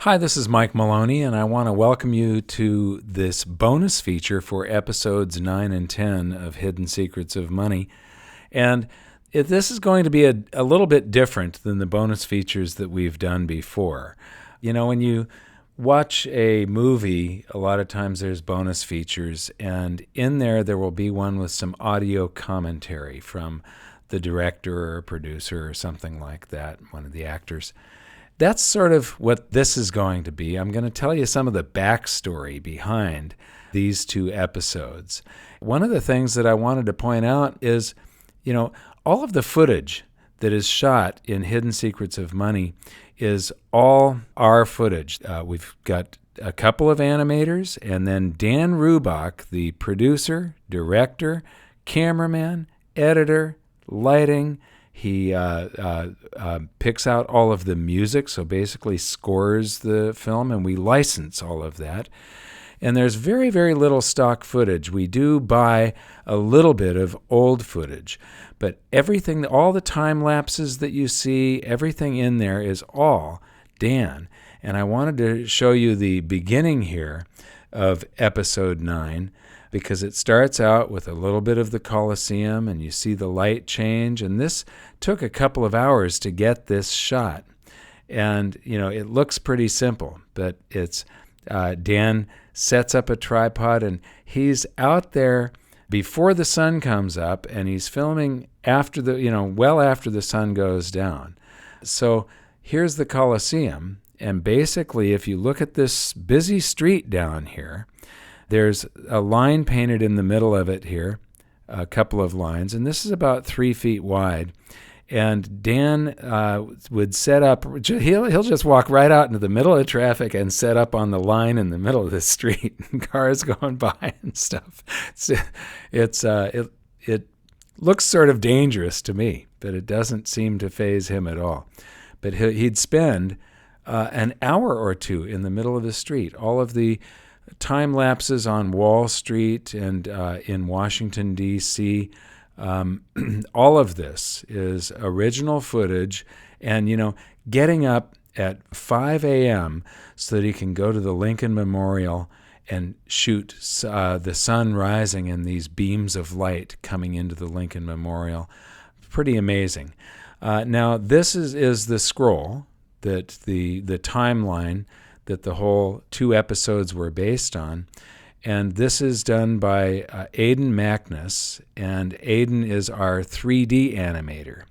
Hi, this is Mike Maloney, and I want to welcome you to this bonus feature for episodes 9 and 10 of Hidden Secrets of Money. And this is going to be a little bit different than the bonus features that we've done before. You know, when you watch a movie, a lot of times there's bonus features, and in there will be one with some audio commentary from the director or producer or something like that, one of the actors. That's sort of what this is going to be. I'm going to tell you some of the backstory behind these two episodes. One of the things that I wanted to point out is, you know, all of the footage that is shot in Hidden Secrets of Money is all our footage. We've got a couple of animators, and then Dan Rubach, the producer, director, cameraman, editor, lighting. He picks out all of the music, so basically scores the film, and we license all of that. And there's very, very little stock footage. We do buy a little bit of old footage, but everything, all the time lapses that you see, everything in there is all Dan. And I wanted to show you the beginning here of episode 9, because it starts out with a little bit of the Colosseum, and you see the light change. And this took a couple of hours to get this shot. And, you know, it looks pretty simple, but it's Dan sets up a tripod, and he's out there before the sun comes up, and he's filming after well after the sun goes down. So here's the Colosseum. And basically, if you look at this busy street down here, there's a line painted in the middle of it here, a couple of lines, and this is about 3 feet wide. And Dan would set up, he'll just walk right out into the middle of traffic and set up on the line in the middle of the street, and cars going by and stuff. It looks sort of dangerous to me, but it doesn't seem to faze him at all. But he'd spend an hour or two in the middle of the street. All of the time lapses on Wall Street and in Washington, D.C., all of this is original footage, and, you know, getting up at 5 a.m. so that he can go to the Lincoln Memorial and shoot the sun rising and these beams of light coming into the Lincoln Memorial. Pretty amazing. Now, this is the scroll that the timeline that the whole 2 episodes were based on. And this is done by Aidan Magnus, and Aidan is our 3D animator.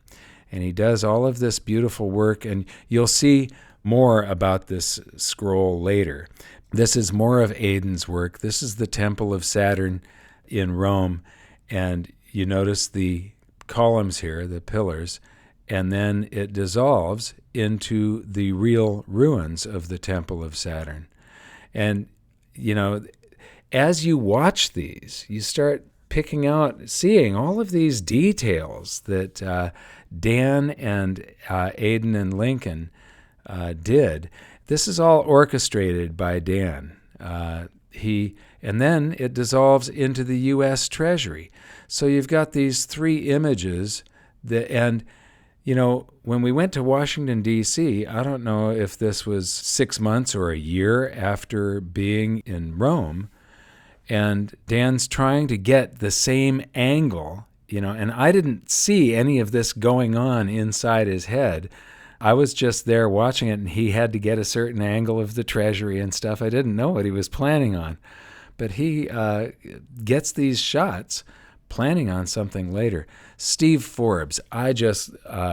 And he does all of this beautiful work, and you'll see more about this scroll later. This is more of Aidan's work. This is the Temple of Saturn in Rome, and you notice the columns here, the pillars, and then it dissolves into the real ruins of the Temple of Saturn. And, you know, as you watch these, you start seeing all of these details that Dan and Aidan and Lincoln did. This is all orchestrated by Dan. And then it dissolves into the U.S. Treasury. So you've got these 3 images and you know, when we went to Washington, D.C., I don't know if this was 6 months or a year after being in Rome, and Dan's trying to get the same angle, you know, and I didn't see any of this going on inside his head. I was just there watching it, and he had to get a certain angle of the treasury and stuff. I didn't know what he was planning on. But he gets these shots planning on something later. Steve Forbes. I just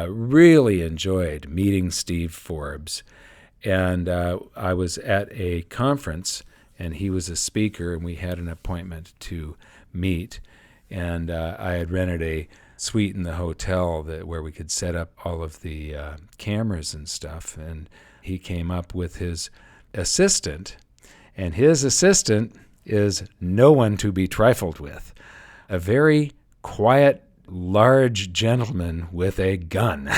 really enjoyed meeting Steve Forbes. And I was at a conference, and he was a speaker, and we had an appointment to meet. And I had rented a suite in the hotel where we could set up all of the cameras and stuff. And he came up with his assistant, and his assistant is no one to be trifled with. A very quiet, large gentleman with a gun.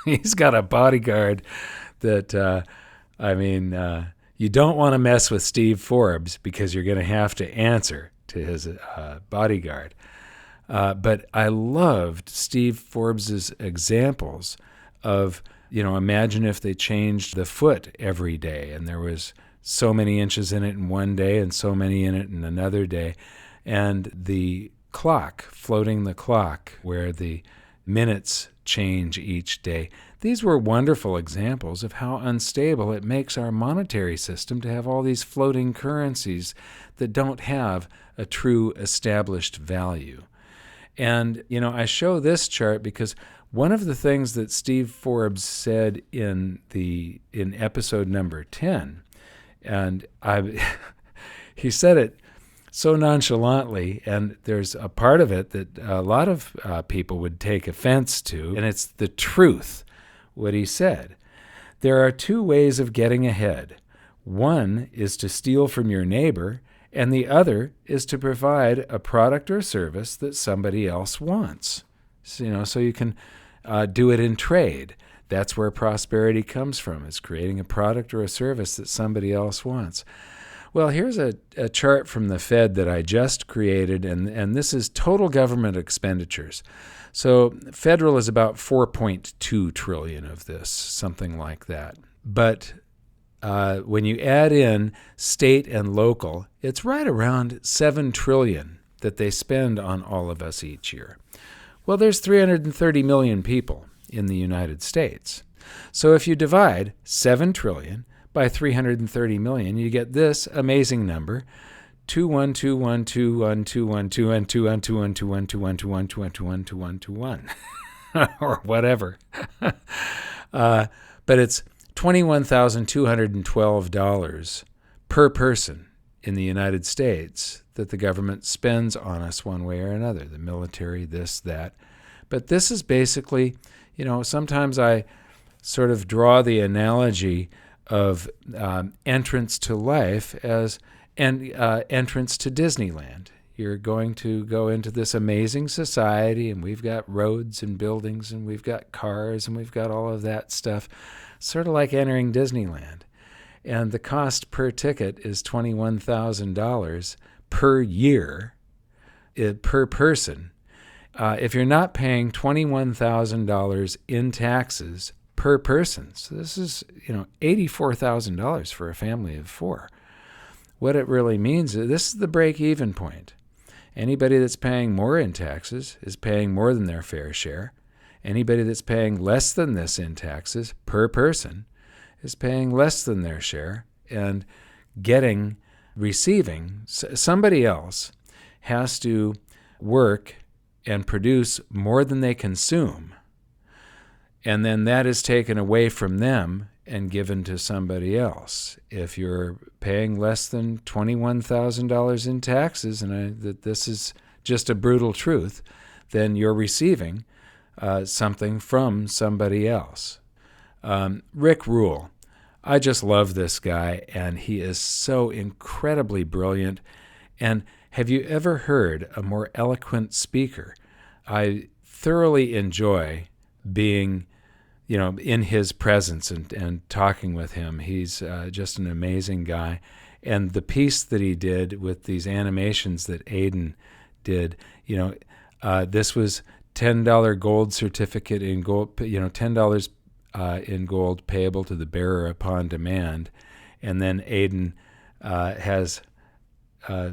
He's got a bodyguard that, you don't want to mess with Steve Forbes because you're going to have to answer to his bodyguard. But I loved Steve Forbes' examples of Imagine if they changed the foot every day and there was so many inches in it in one day and so many in it in another day. And the clock, floating the clock, where the minutes change each day. These were wonderful examples of how unstable it makes our monetary system to have all these floating currencies that don't have a true established value. And, I show this chart because one of the things that Steve Forbes said in episode number 10, and he said it so nonchalantly, and there's a part of it that a lot of people would take offense to, and it's the truth, what he said. There are two ways of getting ahead. One is to steal from your neighbor, and the other is to provide a product or service that somebody else wants. So you can do it in trade. That's where prosperity comes from, is creating a product or a service that somebody else wants. Well, here's a chart from the Fed that I just created, and this is total government expenditures. So federal is about 4.2 trillion of this, something like that. But when you add in state and local, it's right around 7 trillion that they spend on all of us each year. Well, there's 330 million people in the United States. So if you divide 7 trillion by 330 million, you get this amazing number, 21212121212121212121212121212 or whatever. But it's $21,212 per person in the United States that the government spends on us one way or another, the military, this, that. But this is basically, sometimes I sort of draw the analogy of entrance to life as entrance to Disneyland. You're going to go into this amazing society, and we've got roads and buildings, and we've got cars, and we've got all of that stuff, sort of like entering Disneyland. And the cost per ticket is $21,000 per year, per person. If you're not paying $21,000 in taxes per person, so this is $84,000 for a family of 4. What it really means is this is the break-even point. Anybody that's paying more in taxes is paying more than their fair share. Anybody that's paying less than this in taxes per person is paying less than their share and receiving. Somebody else has to work and produce more than they consume, and then that is taken away from them and given to somebody else. If you're paying less than $21,000 in taxes, and that this is just a brutal truth, then you're receiving something from somebody else. Rick Rule. I just love this guy, and he is so incredibly brilliant. And have you ever heard a more eloquent speaker? I thoroughly enjoy being in his presence and talking with him. He's just an amazing guy. And the piece that he did with these animations that Aiden did, this was $10 gold certificate in gold, $10 in gold payable to the bearer upon demand. And then Aiden has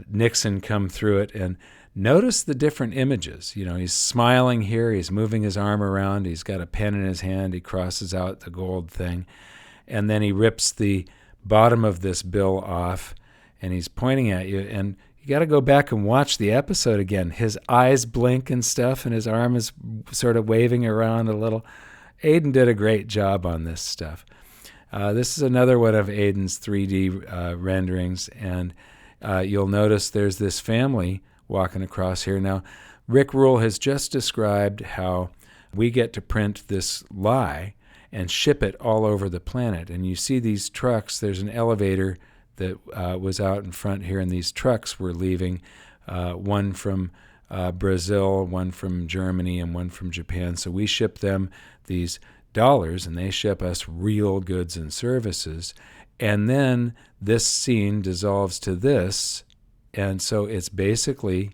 Nixon come through it, and notice the different images. He's smiling here, he's moving his arm around, he's got a pen in his hand, he crosses out the gold thing, and then he rips the bottom of this bill off, and he's pointing at you, and you got to go back and watch the episode again. His eyes blink and stuff, and his arm is sort of waving around a little. Aiden did a great job on this stuff. This is another one of Aiden's 3D renderings, and you'll notice there's this family walking across here. Now, Rick Rule has just described how we get to print this lie and ship it all over the planet. And you see these trucks. There's an elevator that was out in front here, and these trucks were leaving, one from Brazil, one from Germany, and one from Japan. So we ship them these dollars, and they ship us real goods and services. And then this scene dissolves to this, and so it's basically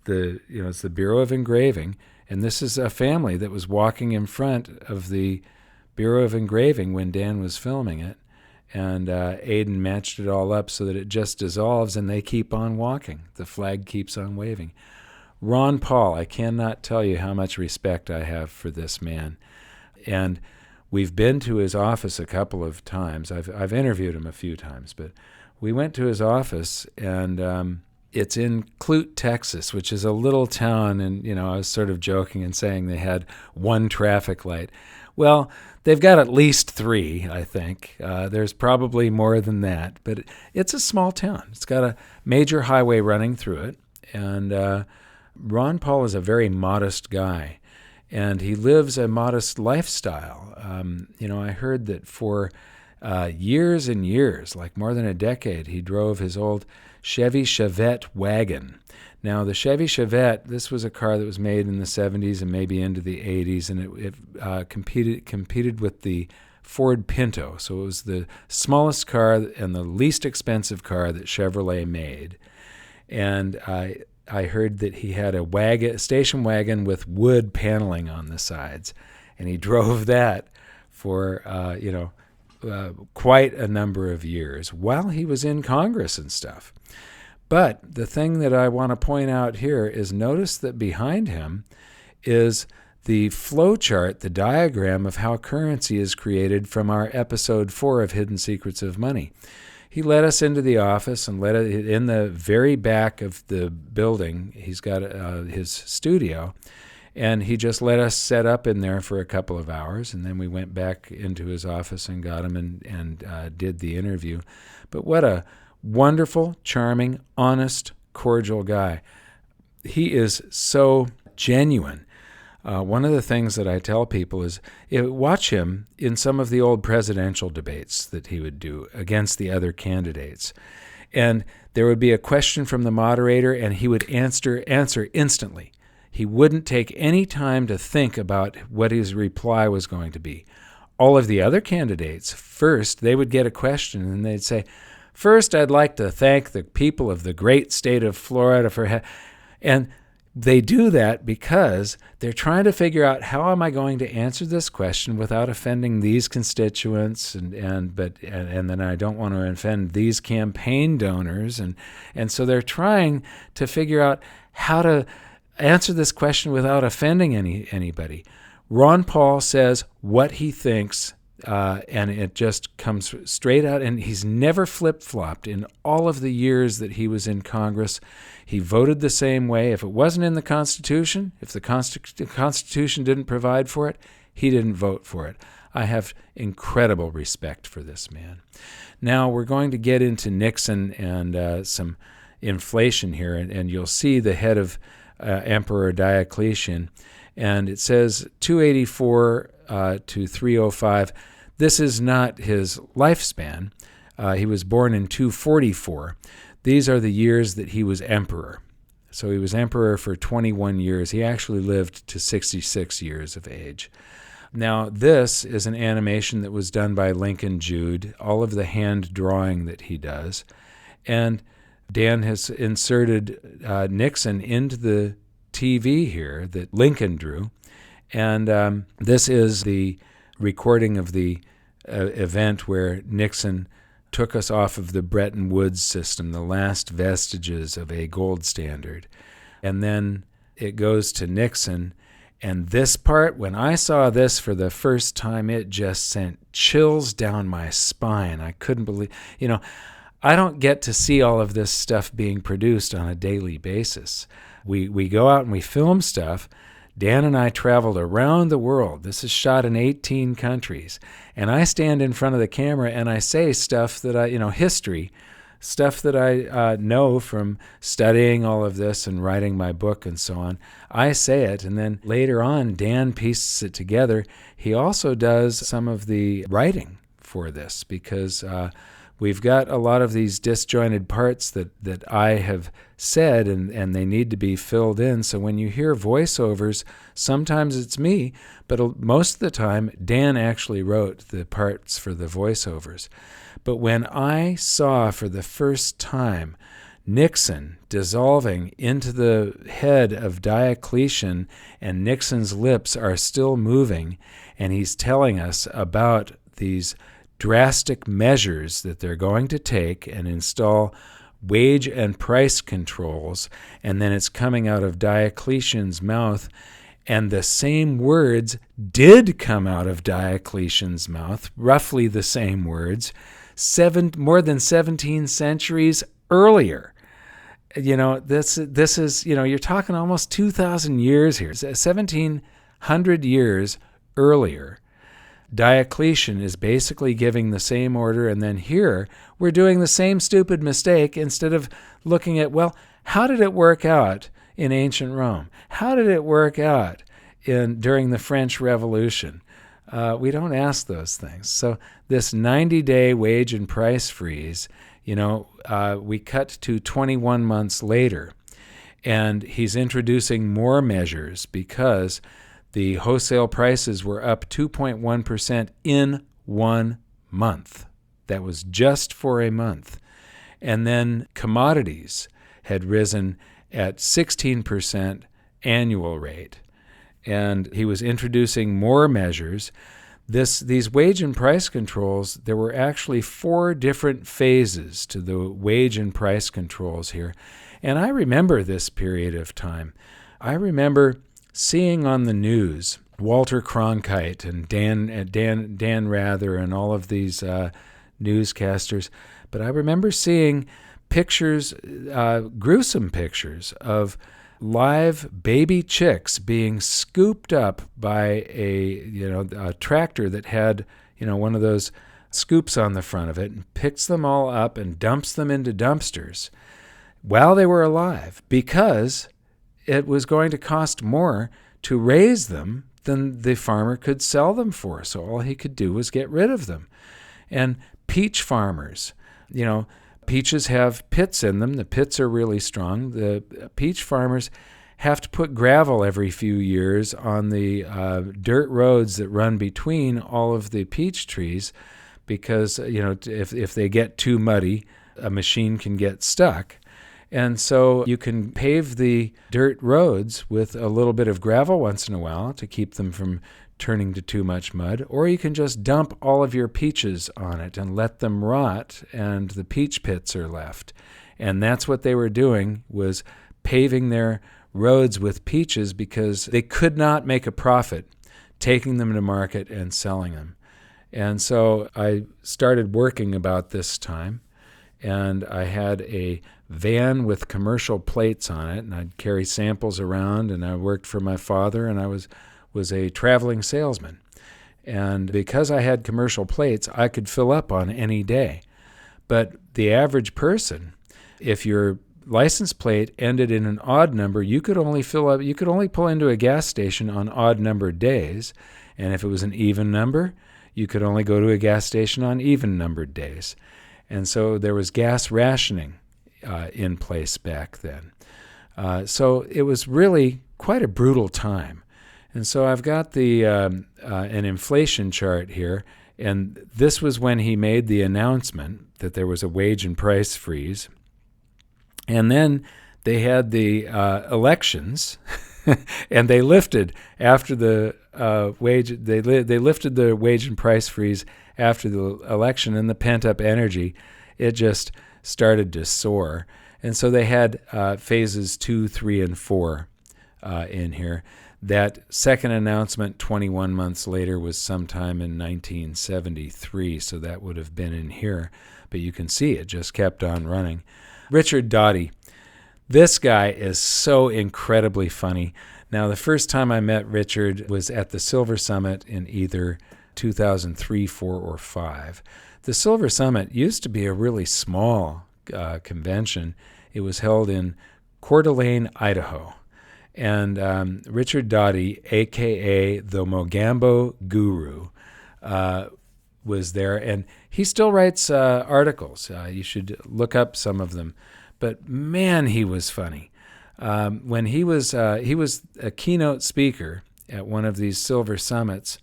it's the Bureau of Engraving, and this is a family that was walking in front of the Bureau of Engraving when Dan was filming it, and Aidan matched it all up so that it just dissolves and they keep on walking. The flag keeps on waving. Ron Paul, I cannot tell you how much respect I have for this man. And we've been to his office a couple of times. I've interviewed him a few times, but we went to his office, and it's in Clute, Texas, which is a little town, and I was sort of joking and saying they had one traffic light. Well, they've got at least 3, I think. There's probably more than that, but it's a small town. It's got a major highway running through it, and Ron Paul is a very modest guy, and he lives a modest lifestyle. I heard that for years and years, like more than a decade, he drove his old Chevy Chevette wagon. Now, the Chevy Chevette, this was a car that was made in the 70s and maybe into the 80s, and it competed with the Ford Pinto. So it was the smallest car and the least expensive car that Chevrolet made. And I heard that he had a station wagon with wood paneling on the sides, and he drove that for quite a number of years while he was in Congress and stuff. But the thing that I want to point out here is notice that behind him is the flow chart, the diagram of how currency is created from our episode 4 of Hidden Secrets of Money. He led us into the office and in the very back of the building. He's got his studio, and he just let us set up in there for a couple of hours, and then we went back into his office and got him and did the interview. But what a wonderful, charming, honest, cordial guy. He is so genuine. One of the things that I tell people is watch him in some of the old presidential debates that he would do against the other candidates. And there would be a question from the moderator, and he would answer instantly. He wouldn't take any time to think about what his reply was going to be. All of the other candidates, first, they would get a question, and they'd say, "First, I'd like to thank the people of the great state of Florida for..." And they do that because they're trying to figure out, how am I going to answer this question without offending these constituents, and then I don't want to offend these campaign donors, and so they're trying to figure out how to answer this question without offending anybody. Ron Paul says what he thinks, and it just comes straight out, and he's never flip-flopped in all of the years that he was in Congress. He voted the same way. If it wasn't in the Constitution, if the Constitution didn't provide for it, he didn't vote for it. I have incredible respect for this man. Now we're going to get into Nixon and some inflation here, and you'll see the head of Emperor Diocletian, and it says 284 to 305. This is not his lifespan. He was born in 244. These are the years that he was emperor. So he was emperor for 21 years. He actually lived to 66 years of age. Now, this is an animation that was done by Lincoln Jude, all of the hand drawing that he does. And Dan has inserted Nixon into the TV here that Lincoln drew. And this is the recording of the event where Nixon took us off of the Bretton Woods system, the last vestiges of a gold standard. And then it goes to Nixon. And this part, when I saw this for the first time, it just sent chills down my spine. I couldn't believe, I don't get to see all of this stuff being produced on a daily basis. We go out and we film stuff. Dan and I traveled around the world. This is shot in 18 countries. And I stand in front of the camera and I say stuff that history, stuff that I know from studying all of this and writing my book and so on. I say it, and then later on, Dan pieces it together. He also does some of the writing for this because we've got a lot of these disjointed parts that I have said, and they need to be filled in. So when you hear voiceovers, sometimes it's me, but most of the time, Dan actually wrote the parts for the voiceovers. But when I saw for the first time Nixon dissolving into the head of Diocletian, and Nixon's lips are still moving, and he's telling us about these drastic measures that they're going to take and install wage and price controls, and then it's coming out of Diocletian's mouth, and the same words did come out of Diocletian's mouth, roughly the same words, more than 17 centuries earlier. This is, you're talking almost 2,000 years here, 1,700 years earlier. Diocletian is basically giving the same order, and then here we're doing the same stupid mistake. Instead of looking at, well, how did it work out in ancient Rome? How did it work out during the French Revolution? We don't ask those things. So this 90-day wage and price freeze, we cut to 21 months later, and he's introducing more measures because the wholesale prices were up 2.1% in 1 month. That was just for a month. And then commodities had risen at 16% annual rate. And he was introducing more measures. These wage and price controls, there were actually 4 different phases to the wage and price controls here. And I remember this period of time. I remember seeing on the news Walter Cronkite and Dan Rather and all of these newscasters, but I remember seeing pictures, gruesome pictures of live baby chicks being scooped up by a tractor that had one of those scoops on the front of it, and picks them all up and dumps them into dumpsters while they were alive, because it was going to cost more to raise them than the farmer could sell them for. So all he could do was get rid of them. And peach farmers, peaches have pits in them. The pits are really strong. The peach farmers have to put gravel every few years on the dirt roads that run between all of the peach trees, because if they get too muddy, a machine can get stuck. And so you can pave the dirt roads with a little bit of gravel once in a while to keep them from turning to too much mud, or you can just dump all of your peaches on it and let them rot, and the peach pits are left. And that's what they were doing, was paving their roads with peaches, because they could not make a profit taking them to market and selling them. And so I started working about this time, and I had a van with commercial plates on it, and I'd carry samples around, and I worked for my father, and I was a traveling salesman. And because I had commercial plates, I could fill up on any day. But the average person, if your license plate ended in an odd number, you could only pull into a gas station on odd numbered days. And if it was an even number, you could only go to a gas station on even numbered days. And so there was gas rationing in place back then. So it was really quite a brutal time. And so I've got an inflation chart here, and this was when he made the announcement that there was a wage and price freeze. And then they had the elections, and they lifted after the they lifted the wage and price freeze after the election, and the pent-up energy, it just started to soar. And so they had phases 2, 3, and 4 in here. That second announcement 21 months later was sometime in 1973, so that would have been in here. But you can see it just kept on running. Richard Doughty. This guy is so incredibly funny. Now, the first time I met Richard was at the Silver Summit in either 2003, 4, or 5. The Silver Summit used to be a really small convention. It was held in Coeur d'Alene, Idaho. And Richard Doughty, a.k.a. the Mogambo Guru, was there. And he still writes articles. You should look up some of them. But, man, he was funny. When he was a keynote speaker at one of these Silver Summits,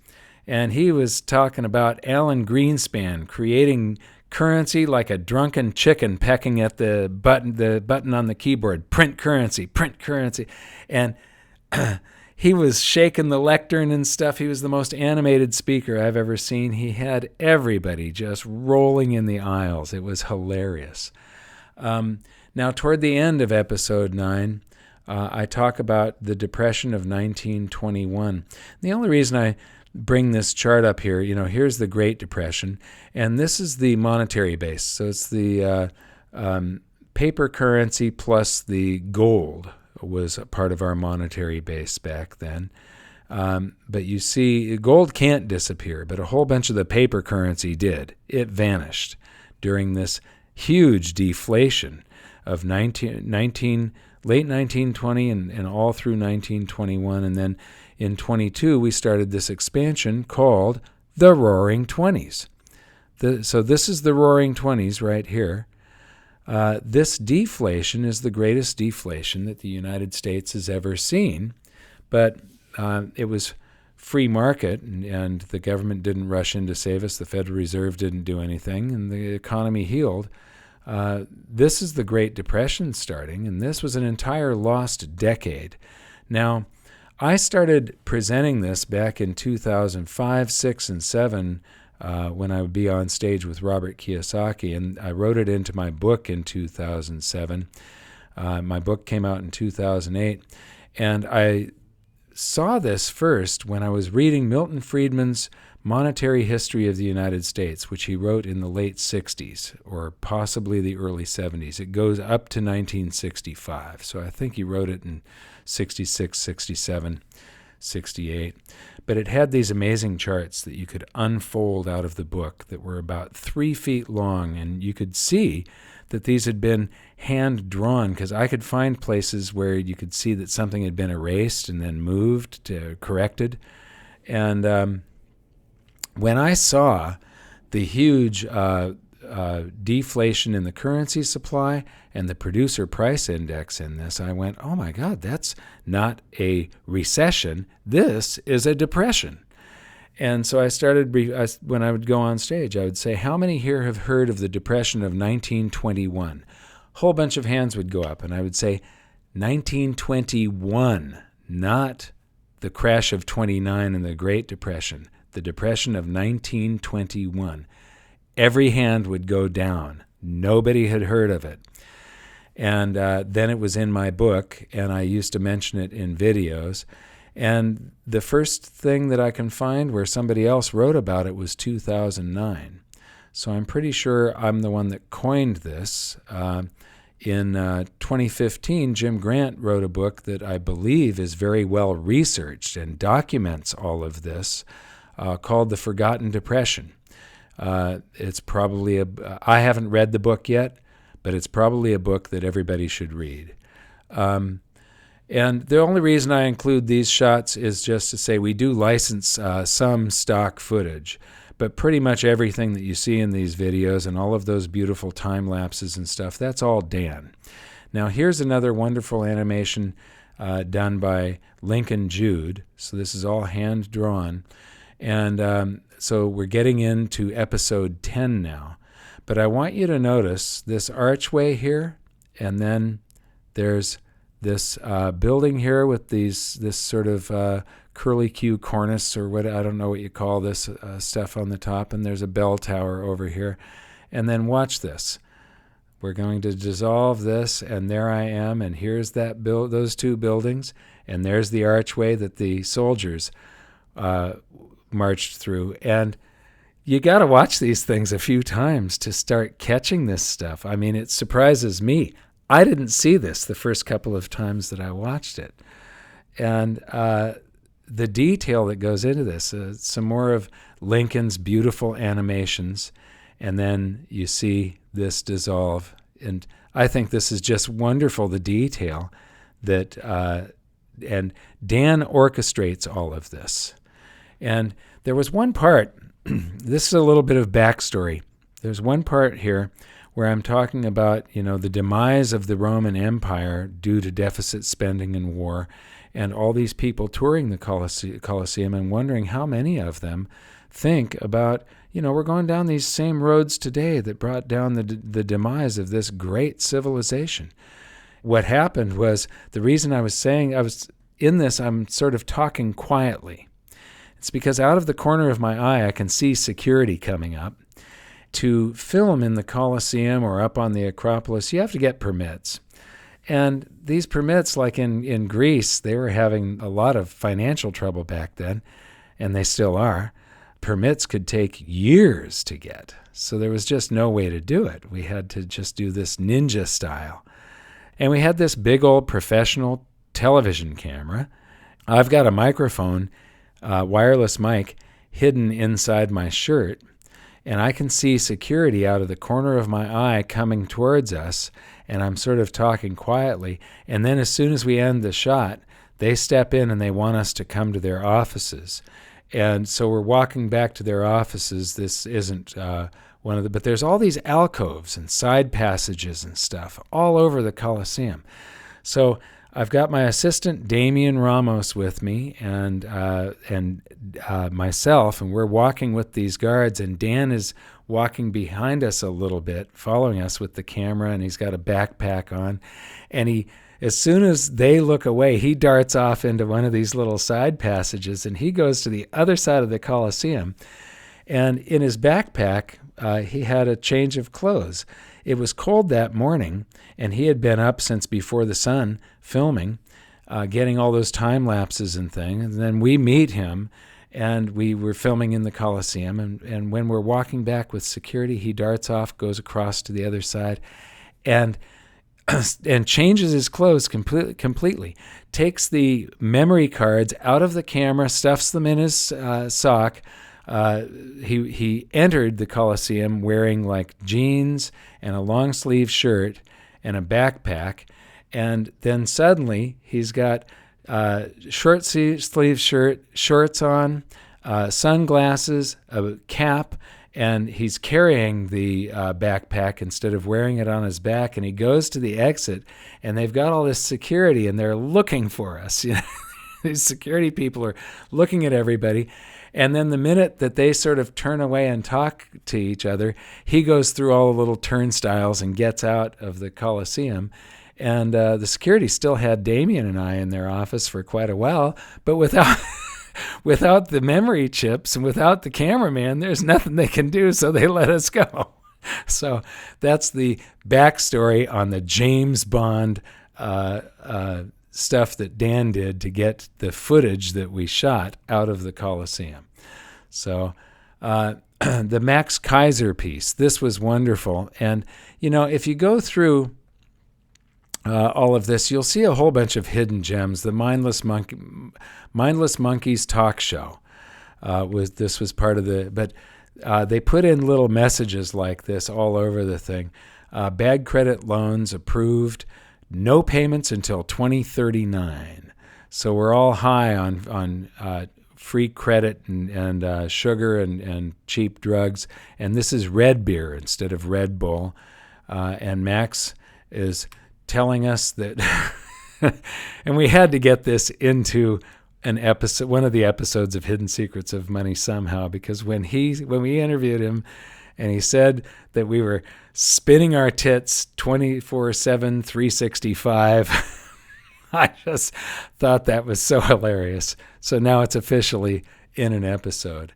and he was talking about Alan Greenspan creating currency like a drunken chicken pecking at the button on the keyboard. Print currency, print currency. And he was shaking the lectern and stuff. He was the most animated speaker I've ever seen. He had everybody just rolling in the aisles. It was hilarious. Now, toward the end of episode 9, I talk about the Depression of 1921. The only reason I bring this chart up here, here's the Great Depression, and this is the monetary base. So it's the paper currency plus the gold was a part of our monetary base back then. But you see, gold can't disappear, but a whole bunch of the paper currency did. It vanished during this huge deflation of late 1920 and all through 1921. And then in 22, we started this expansion called the Roaring Twenties. So this is the Roaring Twenties right here. This deflation is the greatest deflation that the United States has ever seen, but it was free market, and the government didn't rush in to save us. The Federal Reserve didn't do anything, and the economy healed. This is the Great Depression starting, and this was an entire lost decade. Now, I started presenting this back in 2005, 6, and 7 when I would be on stage with Robert Kiyosaki, and I wrote it into my book in 2007. My book came out in 2008, and I saw this first when I was reading Milton Friedman's Monetary History of the United States, which he wrote in the late 60s or possibly the early 70s. It goes up to 1965, so I think he wrote it in 66, 67, 68. But it had these amazing charts that you could unfold out of the book that were about 3 feet long, and you could see that these had been hand-drawn, because I could find places where you could see that something had been erased and then moved to corrected. And when I saw the huge deflation in the currency supply and the producer price index in this, I went, oh my God, that's not a recession. This is a depression. And so I started, when I would go on stage, I would say, how many here have heard of the Depression of 1921? A whole bunch of hands would go up, and I would say, 1921, not the crash of 29 and the Great Depression, the Depression of 1921. Every hand would go down. Nobody had heard of it. And then it was in my book, and I used to mention it in videos. And the first thing that I can find where somebody else wrote about it was 2009. So I'm pretty sure I'm the one that coined this. In 2015, Jim Grant wrote a book that I believe is very well researched and documents all of this, called The Forgotten Depression. It's probably I haven't read the book yet, but it's probably a book that everybody should read. And the only reason I include these shots is just to say we do license some stock footage, but pretty much everything that you see in these videos and all of those beautiful time lapses and stuff, that's all Dan. Now here's another wonderful animation done by Lincoln Jude. So this is all hand drawn. And so we're getting into episode 10 now. But I want you to notice this archway here, and then there's this building here with this sort of curly-Q cornice, or what, I don't know what you call this stuff on the top, and there's a bell tower over here. And then watch this. We're going to dissolve this, and there I am, and here's that those two buildings, and there's the archway that the soldiers marched through. And you got to watch these things a few times to start catching this stuff. I mean, it surprises me. I didn't see this the first couple of times that I watched it. And the detail that goes into this, some more of Lincoln's beautiful animations, and then you see this dissolve. And I think this is just wonderful, the detail that, and Dan orchestrates all of this. And there was one part, this is a little bit of backstory. There's one part here where I'm talking about, the demise of the Roman Empire due to deficit spending and war, and all these people touring the Colosseum and wondering how many of them think about, we're going down these same roads today that brought down the demise of this great civilization. What happened was, the reason I was I'm sort of talking quietly. It's because out of the corner of my eye, I can see security coming up. To film in the Colosseum or up on the Acropolis, you have to get permits. And these permits, like in Greece, they were having a lot of financial trouble back then, and they still are. Permits could take years to get. So there was just no way to do it. We had to just do this ninja style. And we had this big old professional television camera. I've got a microphone, wireless mic, hidden inside my shirt, and I can see security out of the corner of my eye coming towards us, and I'm sort of talking quietly. And then as soon as we end the shot, they step in and they want us to come to their offices. And so we're walking back to their offices. This isn't but there's all these alcoves and side passages and stuff all over the Colosseum. So I've got my assistant Damian Ramos with me and myself, and we're walking with these guards, and Dan is walking behind us a little bit, following us with the camera, and he's got a backpack on. And as soon as they look away, he darts off into one of these little side passages, and he goes to the other side of the Colosseum. And in his backpack, he had a change of clothes. It was cold that morning, and he had been up since before the sun filming, getting all those time lapses and things. And then we meet him, and we were filming in the Colosseum. And when we're walking back with security, he darts off, goes across to the other side, and changes his clothes completely. Takes the memory cards out of the camera, stuffs them in his sock. He entered the Colosseum wearing like jeans and a long sleeve shirt and a backpack, and then suddenly he's got short sleeve shirt, shorts on, sunglasses, a cap, and he's carrying the backpack instead of wearing it on his back. And he goes to the exit, and they've got all this security, and they're looking for us. These security people are looking at everybody. And then the minute that they sort of turn away and talk to each other, he goes through all the little turnstiles and gets out of the Colosseum. And the security still had Damien and I in their office for quite a while, but without the memory chips and without the cameraman, there's nothing they can do, so they let us go. So that's the backstory on the James Bond stuff that Dan did to get the footage that we shot out of the Colosseum. So the Max Kaiser piece, this was wonderful. And, if you go through all of this, you'll see a whole bunch of hidden gems. The Mindless Monkeys talk show was part of but they put in little messages like this all over the thing. Bad credit loans approved, no payments until 2039. So we're all high on free credit and sugar and cheap drugs. And this is Red Beer instead of Red Bull. And Max is telling us that, and we had to get this into an episode, one of the episodes of Hidden Secrets of Money somehow, because when we interviewed him, and he said that we were spinning our tits 24/7, 365. I just thought that was so hilarious. So now it's officially in an episode.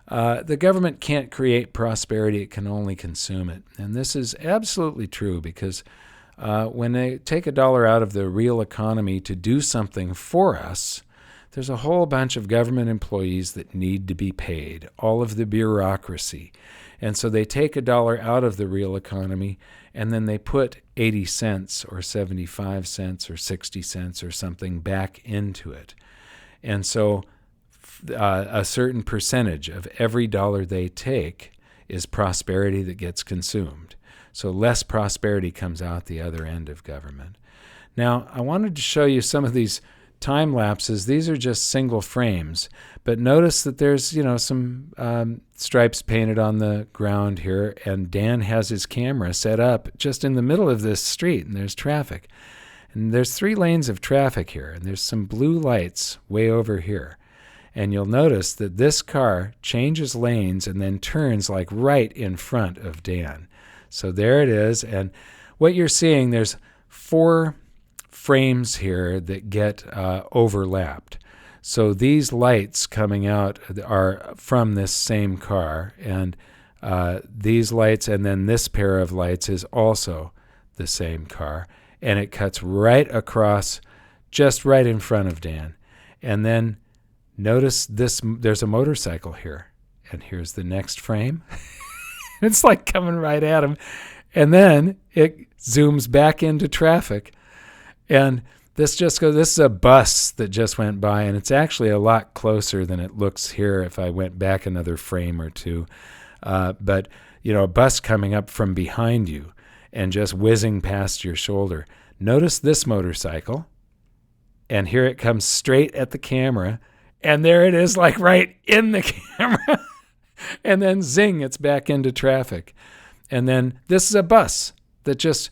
The government can't create prosperity, it can only consume it. And this is absolutely true, because when they take $1 out of the real economy to do something for us, there's a whole bunch of government employees that need to be paid, all of the bureaucracy. And so they take $1 out of the real economy, and then they put 80 cents or 75 cents or 60 cents or something back into it. And so a certain percentage of every dollar they take is prosperity that gets consumed. So less prosperity comes out the other end of government. Now, I wanted to show you some of these time lapses. These are just single frames, but notice that there's some stripes painted on the ground here, and Dan has his camera set up just in the middle of this street, and there's traffic. And there's 3 lanes of traffic here, and there's some blue lights way over here. And you'll notice that this car changes lanes and then turns like right in front of Dan. So there it is. And what you're seeing, there's 4 frames here that get overlapped. So these lights coming out are from this same car, and these lights and then this pair of lights is also the same car, and it cuts right across, just right in front of Dan. And then notice this, there's a motorcycle here, and here's the next frame. It's like coming right at him, and then it zooms back into traffic, and this is a bus that just went by, and it's actually a lot closer than it looks here if I went back another frame or two. But, a bus coming up from behind you and just whizzing past your shoulder. Notice this motorcycle, and here it comes straight at the camera, and there it is, like right in the camera. And then zing, it's back into traffic. And then this is a bus that just,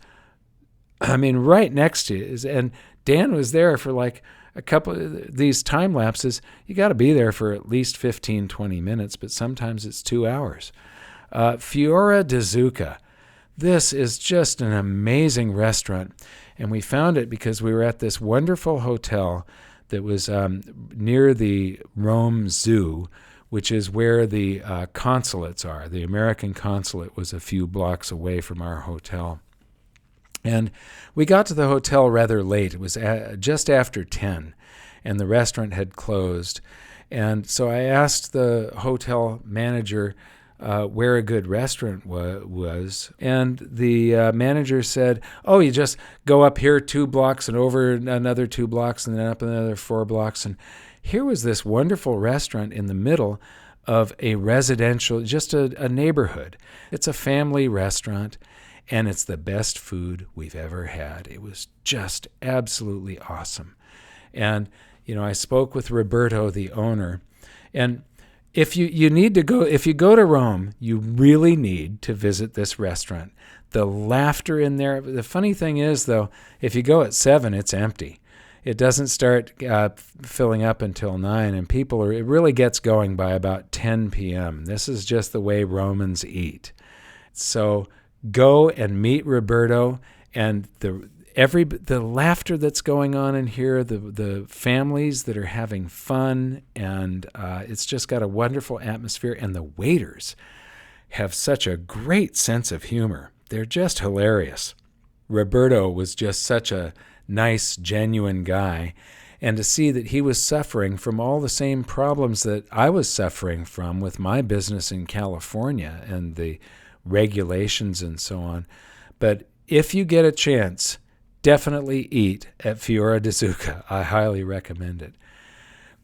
right next to you. And Dan was there for like a couple of these time lapses. You got to be there for at least 15, 20 minutes, but sometimes it's 2 hours. Fiora di Zucca. This is just an amazing restaurant. And we found it because we were at this wonderful hotel that was near the Rome Zoo, which is where the consulates are. The American consulate was a few blocks away from our hotel. And we got to the hotel rather late. It was just after 10, and the restaurant had closed. And so I asked the hotel manager where a good restaurant was, and the manager said, "Oh, you just go up here 2 blocks and over another 2 blocks and then up another 4 blocks." And here was this wonderful restaurant in the middle of a residential, just a neighborhood. It's a family restaurant. And it's the best food we've ever had. It was just absolutely awesome. And, I spoke with Roberto, the owner. And if you go to Rome, you really need to visit this restaurant. The laughter in there. The funny thing is, though, if you go at 7, it's empty. It doesn't start filling up until 9, and it really gets going by about 10 p.m. This is just the way Romans eat. So go and meet Roberto, and the laughter that's going on in here, the families that are having fun, and it's just got a wonderful atmosphere. And the waiters have such a great sense of humor. They're just hilarious. Roberto was just such a nice, genuine guy, and to see that he was suffering from all the same problems that I was suffering from with my business in California and the regulations and so on. But if you get a chance, definitely eat at Fiora di Zucca. I highly recommend it.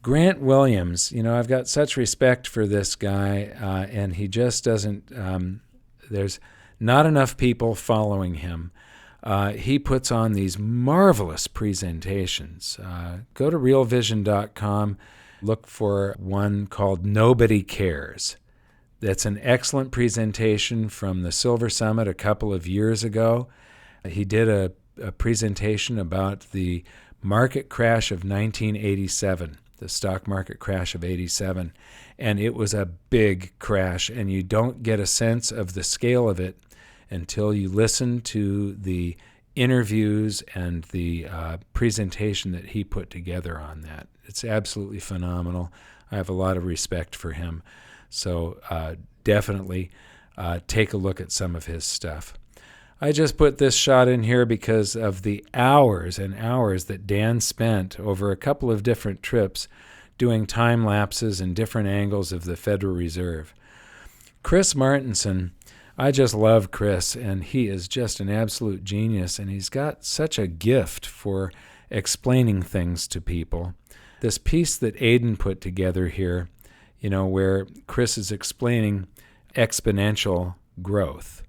Grant Williams, I've got such respect for this guy, and he just doesn't, there's not enough people following him. He puts on these marvelous presentations. Go to realvision.com, look for one called Nobody Cares. That's an excellent presentation from the Silver Summit a couple of years ago. He did a presentation about the market crash of 1987, the stock market crash of 87. And it was a big crash, and you don't get a sense of the scale of it until you listen to the interviews and the presentation that he put together on that. It's absolutely phenomenal. I have a lot of respect for him. So definitely take a look at some of his stuff. I just put this shot in here because of the hours and hours that Dan spent over a couple of different trips doing time lapses and different angles of the Federal Reserve. Chris Martenson, I just love Chris, and he is just an absolute genius, and he's got such a gift for explaining things to people. This piece that Aiden put together here, where Chris is explaining exponential growth.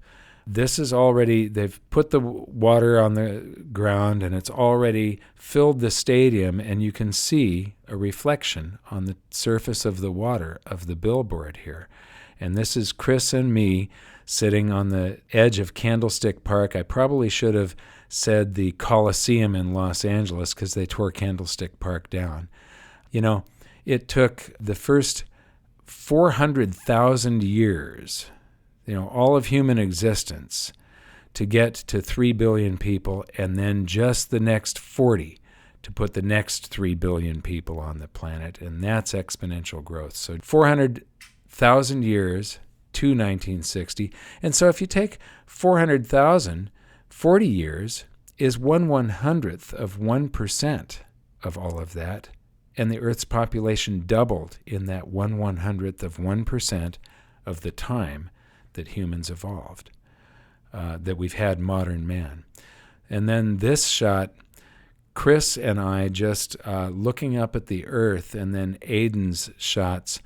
This is already, they've put the water on the ground and it's already filled the stadium, and you can see a reflection on the surface of the water of the billboard here. And this is Chris and me sitting on the edge of Candlestick Park. I probably should have said the Coliseum in Los Angeles because they tore Candlestick Park down. it took the first 400,000 years, all of human existence, to get to 3 billion people, and then just the next 40 to put the next 3 billion people on the planet, and that's exponential growth. So 400,000 years to 1960. And so if you take 400,000, 40 years is 1/100th of 1% of all of that, and the Earth's population doubled in that 1/100th of 1% of the time that humans evolved, that we've had modern man. And then this shot, Chris and I just looking up at the Earth, and then Aiden's shots.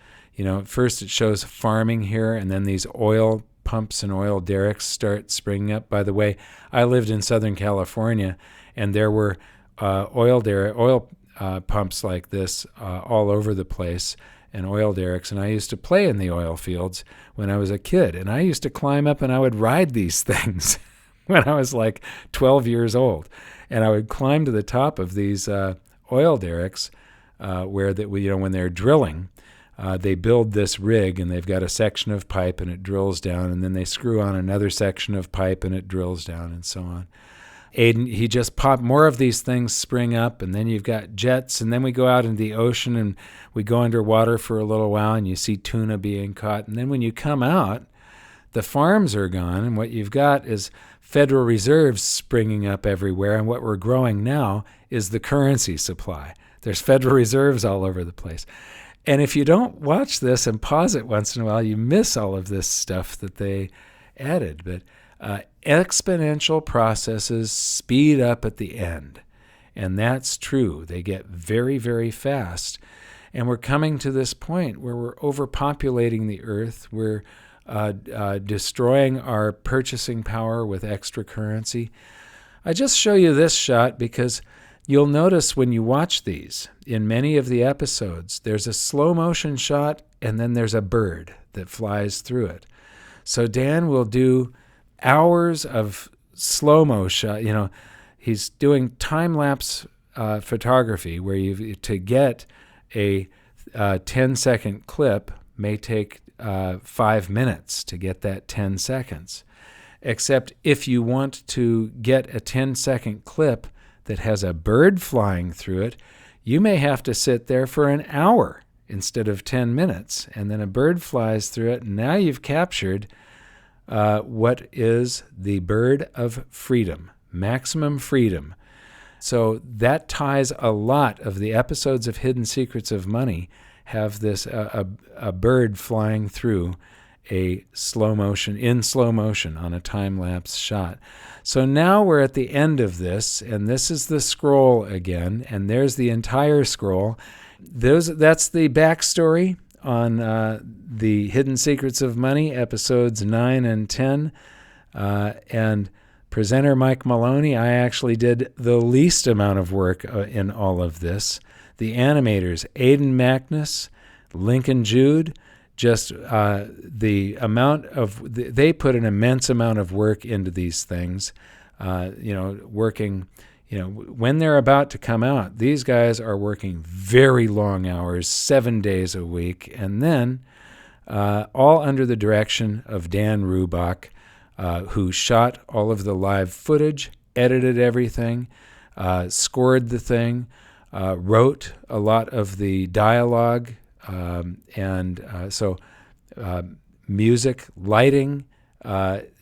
First it shows farming here, and then these oil pumps and oil derricks start springing up. By the way, I lived in Southern California, and there were oil pumps like this all over the place, and oil derricks. And I used to play in the oil fields when I was a kid, and I used to climb up and I would ride these things when I was like 12 years old. And I would climb to the top of these oil derricks when they're drilling. They build this rig, and they've got a section of pipe, and it drills down, and then they screw on another section of pipe, and it drills down, and so on. Aiden, he just popped more of these things spring up, and then you've got jets, and then we go out into the ocean, and we go underwater for a little while, and you see tuna being caught. And then when you come out, the farms are gone, and what you've got is Federal Reserves springing up everywhere, and what we're growing now is the currency supply. There's Federal Reserves all over the place. And if you don't watch this and pause it once in a while, you miss all of this stuff that they added. But exponential processes speed up at the end, and that's true. They get very, very fast, and we're coming to this point where we're overpopulating the Earth. We're destroying our purchasing power with extra currency. I just show you this shot because you'll notice when you watch these, in many of the episodes, there's a slow motion shot, and then there's a bird that flies through it. So Dan will do hours of slow-mo shot. He's doing time-lapse photography where to get a 10-second clip may take 5 minutes to get that 10 seconds. Except if you want to get a 10-second clip that has a bird flying through it, you may have to sit there for an hour instead of 10 minutes, and then a bird flies through it, and now you've captured what is the bird of freedom, maximum freedom. So that ties a lot of the episodes of Hidden Secrets of Money have this a bird flying through in slow motion on a time-lapse shot. So now we're at the end of this, and this is the scroll again, and there's the entire scroll. That's the backstory on the Hidden Secrets of Money, episodes 9 and 10. And presenter Mike Maloney, I actually did the least amount of work in all of this. The animators, Aidan Magnus, Lincoln Jude, just the amount of, they put an immense amount of work into these things, working, when they're about to come out, these guys are working very long hours, 7 days a week, and then all under the direction of Dan Rubach, who shot all of the live footage, edited everything, scored the thing, wrote a lot of the dialogue, so music, lighting,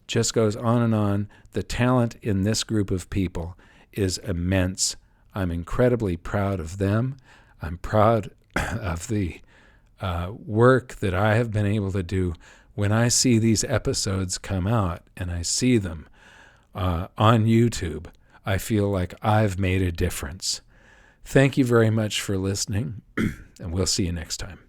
just goes on and on. The talent in this group of people is immense. I'm incredibly proud of them. I'm proud of the work that I have been able to do. When I see these episodes come out and I see them on YouTube, I feel like I've made a difference. Thank you very much for listening, and we'll see you next time.